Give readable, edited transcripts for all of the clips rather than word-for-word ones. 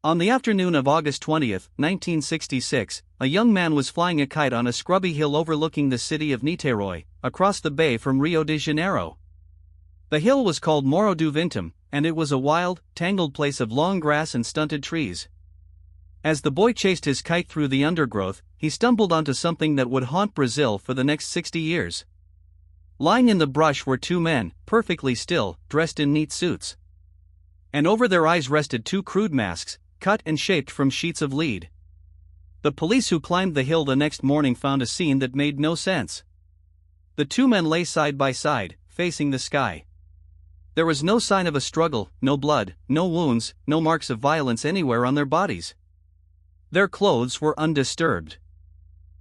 On the afternoon of August 20, 1966, a young man was flying a kite on a scrubby hill overlooking the city of Niterói, across the bay from Rio de Janeiro. The hill was called Morro do Vintum, and it was a wild, tangled place of long grass and stunted trees. As the boy chased his kite through the undergrowth, he stumbled onto something that would haunt Brazil for the next 60 years. Lying in the brush were two men, perfectly still, dressed in neat suits. And over their eyes rested two crude masks, cut and shaped from sheets of lead. The police who climbed the hill the next morning found a scene that made no sense. The two men lay side by side, facing the sky. There was no sign of a struggle, no blood, no wounds, no marks of violence anywhere on their bodies. Their clothes were undisturbed.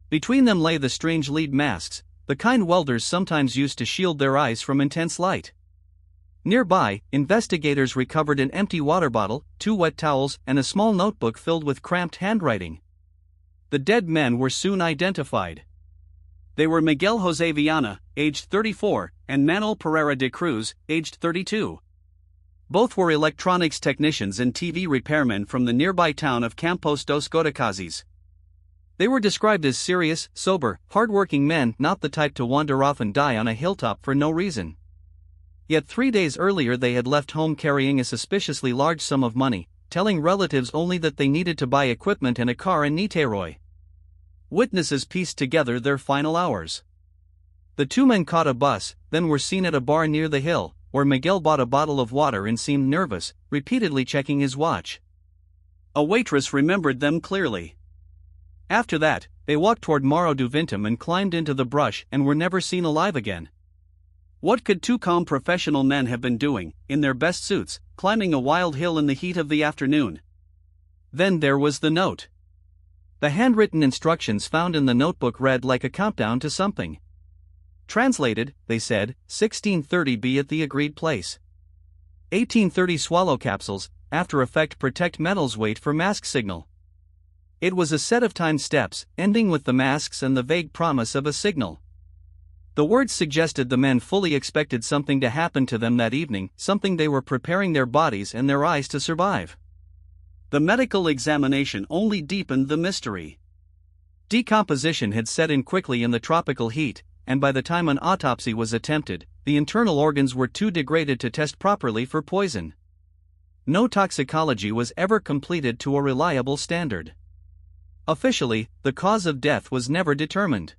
Between them lay the strange lead masks, the kind welders sometimes used to shield their eyes from intense light. Nearby, investigators recovered an empty water bottle, two wet towels, and a small notebook filled with cramped handwriting. The dead men were soon identified. They were Miguel José Viana, aged 34, and Manuel Pereira de Cruz, aged 32. Both were electronics technicians and TV repairmen from the nearby town of Campos dos Goitacazes. They were described as serious, sober, hard-working men, not the type to wander off and die on a hilltop for no reason. Yet 3 days earlier they had left home carrying a suspiciously large sum of money, telling relatives only that they needed to buy equipment and a car in Niterói. Witnesses pieced together their final hours. The two men caught a bus, then were seen at a bar near the hill, where Miguel bought a bottle of water and seemed nervous, repeatedly checking his watch. A waitress remembered them clearly. After that, they walked toward Morro do Vintum and climbed into the brush and were never seen alive again. What could two calm professional men have been doing, in their best suits, climbing a wild hill in the heat of the afternoon? Then there was the note. The handwritten instructions found in the notebook read like a countdown to something. Translated, they said, 16:30 be at the agreed place. 18:30 swallow capsules, after effect protect metals wait for mask signal. It was a set of time steps, ending with the masks and the vague promise of a signal. The words suggested the men fully expected something to happen to them that evening, something they were preparing their bodies and their eyes to survive. The medical examination only deepened the mystery. Decomposition had set in quickly in the tropical heat, and by the time an autopsy was attempted, the internal organs were too degraded to test properly for poison. No toxicology was ever completed to a reliable standard. Officially, the cause of death was never determined.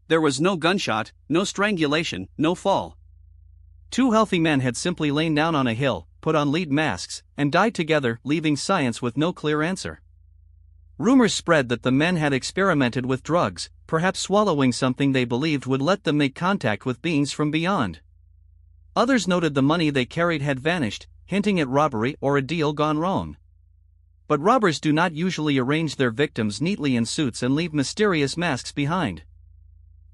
There was no gunshot, no strangulation, no fall. Two healthy men had simply lain down on a hill, put on lead masks, and died together, leaving science with no clear answer. Rumors spread that the men had experimented with drugs, perhaps swallowing something they believed would let them make contact with beings from beyond. Others noted the money they carried had vanished, hinting at robbery or a deal gone wrong. But robbers do not usually arrange their victims neatly in suits and leave mysterious masks behind.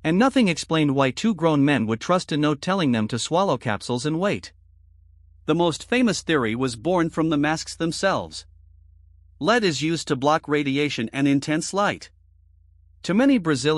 And nothing explained why two grown men would trust a note telling them to swallow capsules and wait. The most famous theory was born from the masks themselves. Lead is used to block radiation and intense light. To many Brazilians,